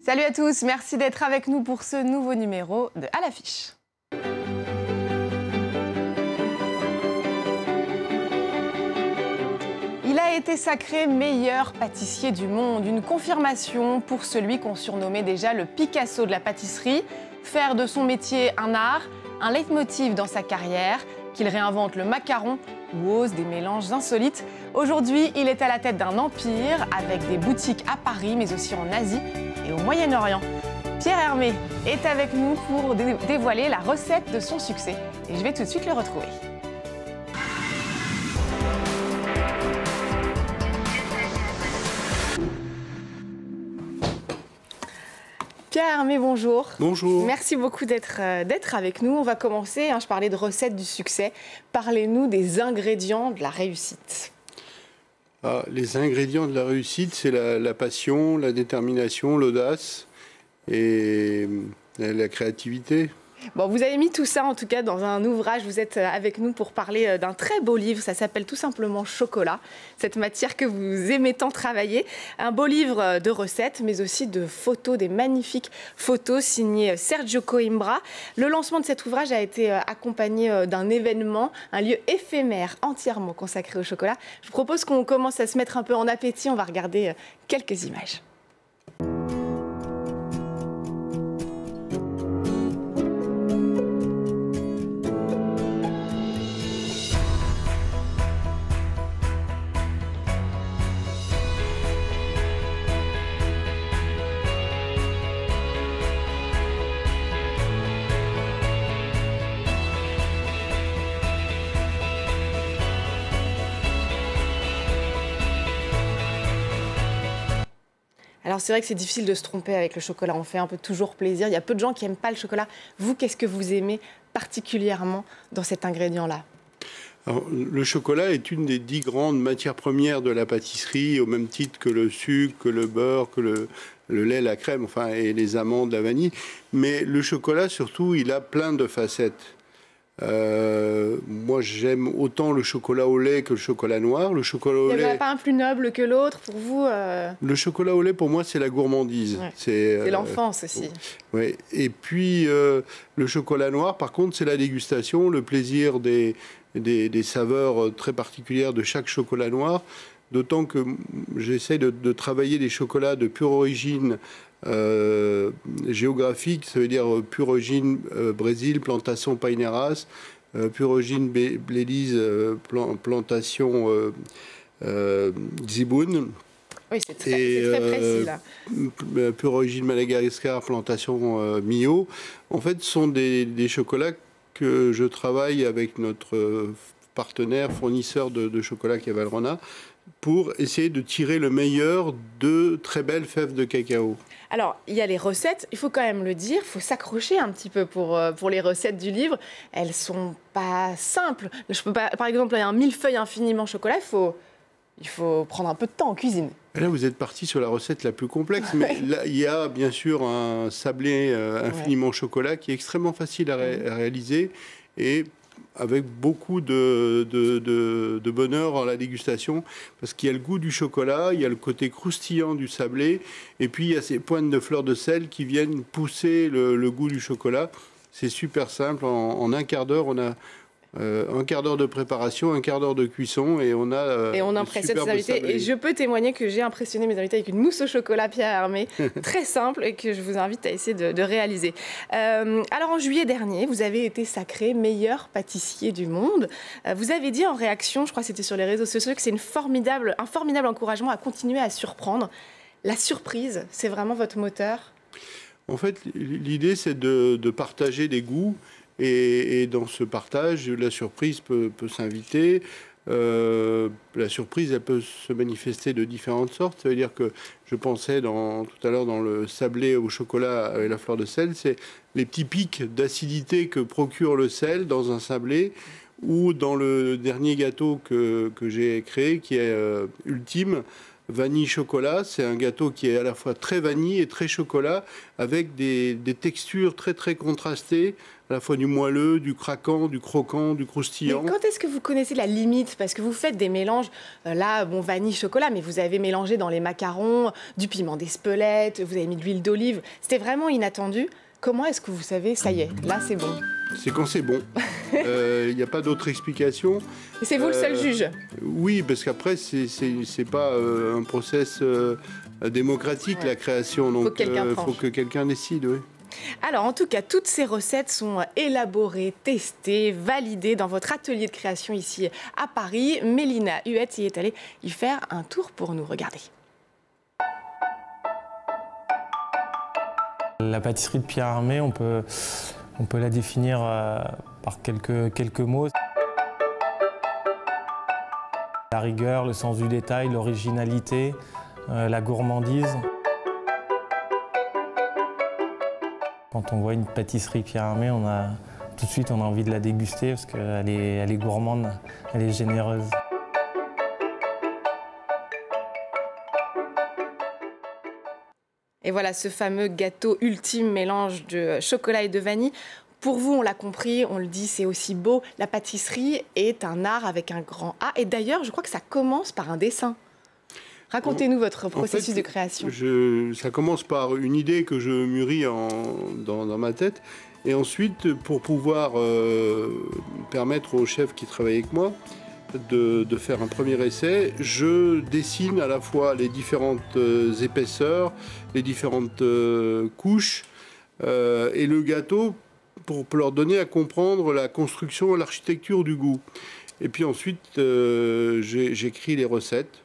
Salut à tous, merci d'être avec nous pour ce nouveau numéro de À l'affiche. Il a été sacré meilleur pâtissier du monde, une confirmation pour celui qu'on surnommait déjà le Picasso de la pâtisserie. Faire de son métier un art, un leitmotiv dans sa carrière, qu'il réinvente le macaron ou ose des mélanges insolites. Aujourd'hui, il est à la tête d'un empire avec des boutiques à Paris, mais aussi en Asie et au Moyen-Orient. Pierre Hermé est avec nous pour dévoiler la recette de son succès. Et je vais tout de suite le retrouver. Pierre Hermé, bonjour. Bonjour. Merci beaucoup d'être avec nous. On va commencer, je parlais de recettes du succès. Parlez-nous des ingrédients de la réussite. Les ingrédients de la réussite, c'est la passion, la détermination, l'audace et la créativité. Bon, vous avez mis tout ça en tout cas dans un ouvrage. Vous êtes avec nous pour parler d'un très beau livre. Ça s'appelle tout simplement Chocolat, cette matière que vous aimez tant travailler. Un beau livre de recettes, mais aussi de photos, des magnifiques photos signées Sergio Coimbra. Le lancement de cet ouvrage a été accompagné d'un événement, un lieu éphémère entièrement consacré au chocolat. Je vous propose qu'on commence à se mettre un peu en appétit. On va regarder quelques images. Alors c'est vrai que c'est difficile de se tromper avec le chocolat, on fait un peu toujours plaisir. Il y a peu de gens qui n'aiment pas le chocolat. Vous, qu'est-ce que vous aimez particulièrement dans cet ingrédient-là? Alors, le chocolat est une des 10 grandes matières premières de la pâtisserie, au même titre que le sucre, que le beurre, que le lait, la crème, enfin, et les amandes, la vanille. Mais le chocolat, surtout, il a plein de facettes. Moi, j'aime autant le chocolat au lait que le chocolat noir. Le chocolat au lait... Il n'y en a pas un plus noble que l'autre pour vous Le chocolat au lait, pour moi, c'est la gourmandise. Ouais. C'est l'enfance aussi. Ouais. Et puis, le chocolat noir, par contre, c'est la dégustation, le plaisir des saveurs très particulières de chaque chocolat noir. D'autant que j'essaie de travailler des chocolats de pure origine géographique, ça veut dire pure origine Brésil, plantation Paineiras, pure origine Belize, plantation Zibun. Oui, c'est très précis là. Pure origine Madagascar, plantation Mio. En fait, ce sont des chocolats que je travaille avec notre partenaire, fournisseur de chocolat qui est Valrhona, pour essayer de tirer le meilleur de très belles fèves de cacao. Alors, il y a les recettes, il faut quand même le dire, il faut s'accrocher un petit peu pour les recettes du livre. Elles sont pas simples. Je peux pas, par exemple, il y a un millefeuille infiniment chocolat, il faut prendre un peu de temps en cuisine. Et là, vous êtes parti sur la recette la plus complexe, mais là, il y a bien sûr un sablé infiniment chocolat qui est extrêmement facile à réaliser et avec beaucoup de bonheur à la dégustation, parce qu'il y a le goût du chocolat, il y a le côté croustillant du sablé, et puis il y a ces pointes de fleurs de sel qui viennent pousser le goût du chocolat. C'est super simple, en un quart d'heure, on a un quart d'heure de préparation, un quart d'heure de cuisson, et on a et on impressionne ses invités. Et je peux témoigner que j'ai impressionné mes invités avec une mousse au chocolat Pierre Hermé, très simple, et que je vous invite à essayer de réaliser. Alors en juillet dernier, vous avez été sacré meilleur pâtissier du monde. Vous avez dit en réaction, je crois que c'était sur les réseaux sociaux, que c'est un formidable encouragement à continuer à surprendre. La surprise, c'est vraiment votre moteur? En fait, l'idée, c'est de partager des goûts. Et dans ce partage, la surprise peut s'inviter. La surprise, elle peut se manifester de différentes sortes. Ça veut dire que je pensais tout à l'heure dans le sablé au chocolat et la fleur de sel, c'est les petits pics d'acidité que procure le sel dans un sablé, ou dans le dernier gâteau que j'ai créé, qui est ultime. vanille-chocolat. C'est un gâteau qui est à la fois très vanille et très chocolat, avec des textures très très contrastées, à la fois du moelleux, du craquant, du croquant, du croustillant. Mais quand est-ce que vous connaissez la limite? Parce que vous faites des mélanges, là, bon, vanille-chocolat, mais vous avez mélangé dans les macarons du piment d'Espelette, vous avez mis de l'huile d'olive. C'était vraiment inattendu. Comment est-ce que vous savez, ça y est, là c'est bon? C'est quand c'est bon. Il n'y a pas d'autre explication. Et c'est vous le seul juge? Oui, parce qu'après, c'est pas un process démocratique, la création. Donc, il faut que quelqu'un décide, oui. Alors, en tout cas, toutes ces recettes sont élaborées, testées, validées dans votre atelier de création ici à Paris. Mélina Huette y est allée y faire un tour pour nous. Regardez. La pâtisserie de Pierre Hermé, on peut la définir par quelques mots. La rigueur, le sens du détail, l'originalité, la gourmandise. Quand on voit une pâtisserie Pierre Hermé, tout de suite on a envie de la déguster parce qu'elle est gourmande, elle est généreuse. Et voilà ce fameux gâteau ultime mélange de chocolat et de vanille. Pour vous, on l'a compris, on le dit, c'est aussi beau. La pâtisserie est un art avec un grand A. Et d'ailleurs, je crois que ça commence par un dessin. Racontez-nous votre processus de création. Ça commence par une idée que je mûris dans ma tête. Et ensuite, pour pouvoir permettre aux chefs qui travaillent avec moi de faire un premier essai, je dessine à la fois les différentes épaisseurs, les différentes couches et le gâteau pour leur donner à comprendre la construction et l'architecture du goût. Et puis ensuite, j'écris les recettes.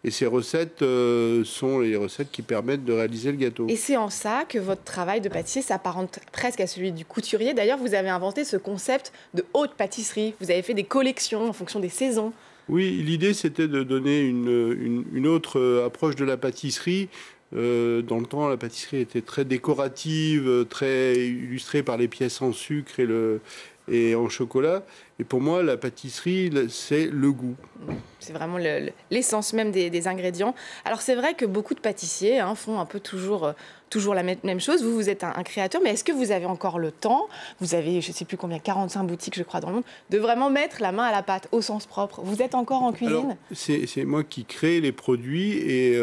Et ces recettes sont les recettes qui permettent de réaliser le gâteau. Et c'est en ça que votre travail de pâtissier s'apparente presque à celui du couturier. D'ailleurs, vous avez inventé ce concept de haute pâtisserie. Vous avez fait des collections en fonction des saisons. Oui, l'idée c'était de donner une autre approche de la pâtisserie. Dans le temps, la pâtisserie était très décorative, très illustrée par les pièces en sucre et en chocolat. Et pour moi, la pâtisserie, c'est le goût. C'est vraiment l'essence même des ingrédients. Alors c'est vrai que beaucoup de pâtissiers font un peu toujours la même chose. Vous êtes un créateur, mais est-ce que vous avez encore le temps? Vous avez, je ne sais plus combien, 45 boutiques, je crois, dans le monde, de vraiment mettre la main à la pâte, au sens propre. Vous êtes encore en cuisine? C'est moi qui crée les produits et...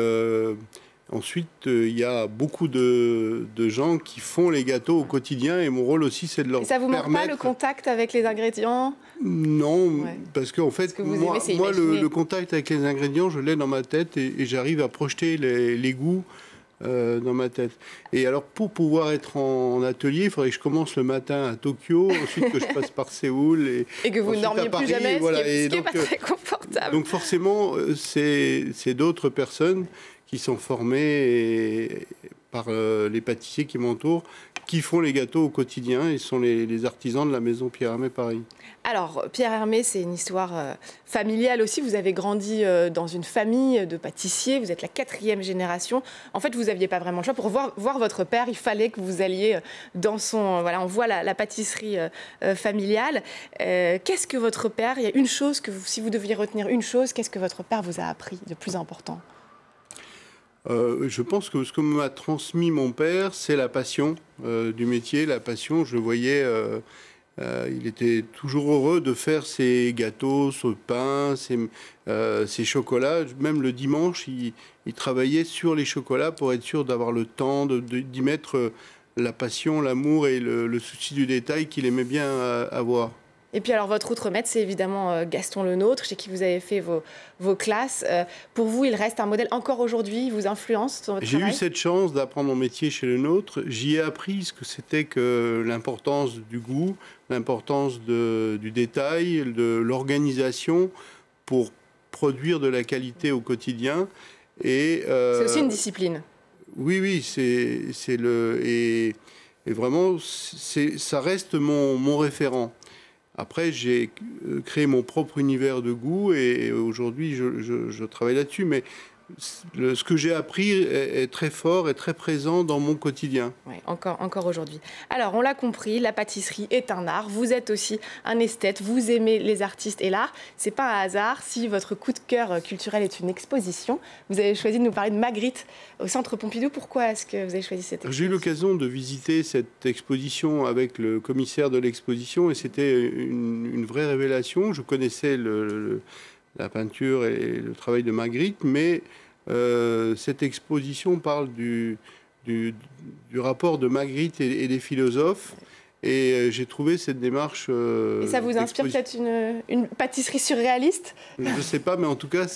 Ensuite, il y a beaucoup de gens qui font les gâteaux au quotidien et mon rôle aussi, c'est de leur permettre... Et ça vous manque pas le contact avec les ingrédients? Non, parce qu'en fait, moi le contact avec les ingrédients, je l'ai dans ma tête et j'arrive à projeter les goûts dans ma tête. Et alors, pour pouvoir être en atelier, il faudrait que je commence le matin à Tokyo, ensuite que je passe par Séoul et que vous ne dormiez plus jamais, voilà, ce qui n'est pas très confortable. Donc forcément, c'est d'autres personnes qui sont formés par les pâtissiers qui m'entourent, qui font les gâteaux au quotidien et sont les artisans de la maison Pierre Hermé Paris. Alors, Pierre Hermé, c'est une histoire familiale aussi. Vous avez grandi dans une famille de pâtissiers, vous êtes la 4e génération. En fait, vous n'aviez pas vraiment le choix. Pour voir votre père, il fallait que vous alliez dans son... Voilà, on voit la pâtisserie familiale. Qu'est-ce que votre père... Il y a une chose que si vous deviez retenir une chose, qu'est-ce que votre père vous a appris de plus important? Je pense que ce que m'a transmis mon père, c'est la passion du métier. La passion, je le voyais, il était toujours heureux de faire ses gâteaux, son pain, ses chocolats. Même le dimanche, il travaillait sur les chocolats pour être sûr d'avoir le temps d'y mettre la passion, l'amour et le souci du détail qu'il aimait bien avoir. Et puis alors votre autre maître, c'est évidemment Gaston Lenôtre, chez qui vous avez fait vos classes. Pour vous, il reste un modèle encore aujourd'hui, il vous influence dans votre travail? J'ai eu cette chance d'apprendre mon métier chez Lenôtre. J'y ai appris ce que c'était que l'importance du goût, l'importance du détail, de l'organisation pour produire de la qualité au quotidien. C'est aussi une discipline. Oui, et vraiment, ça reste mon référent. Après, j'ai créé mon propre univers de goût et aujourd'hui, je travaille là-dessus. Mais ce que j'ai appris est très fort et très présent dans mon quotidien. Oui, encore aujourd'hui. Alors, on l'a compris, la pâtisserie est un art. Vous êtes aussi un esthète, vous aimez les artistes et l'art. C'est pas un hasard si votre coup de cœur culturel est une exposition. Vous avez choisi de nous parler de Magritte au Centre Pompidou. Pourquoi est-ce que vous avez choisi cette exposition? J'ai eu l'occasion de visiter cette exposition avec le commissaire de l'exposition et c'était une vraie révélation. Je connaissais la peinture et le travail de Magritte, mais cette exposition parle du rapport de Magritte et des philosophes. Et j'ai trouvé cette démarche... et ça vous inspire peut-être une pâtisserie surréaliste? Je ne sais pas, mais en tout cas,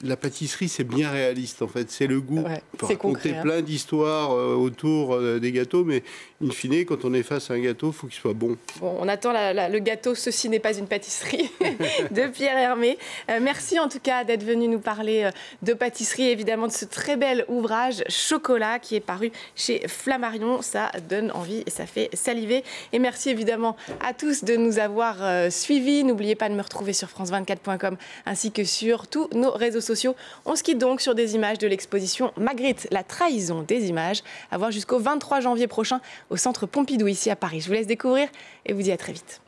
la pâtisserie, c'est bien réaliste, en fait. C'est le goût. Ouais, on peut c'est raconter concret, plein d'histoires autour des gâteaux, mais in fine, quand on est face à un gâteau, il faut qu'il soit bon. Bon, on attend le gâteau « Ceci n'est pas une pâtisserie » de Pierre Hermé. Merci en tout cas d'être venu nous parler de pâtisserie, évidemment de ce très bel ouvrage « Chocolat » qui est paru chez Flammarion. Ça donne envie et ça fait saliver. Et merci évidemment à tous de nous avoir suivis. N'oubliez pas de me retrouver sur france24.com ainsi que sur tous nos réseaux sociaux. On se quitte donc sur des images de l'exposition Magritte, la trahison des images, à voir jusqu'au 23 janvier prochain au Centre Pompidou ici à Paris. Je vous laisse découvrir et vous dis à très vite.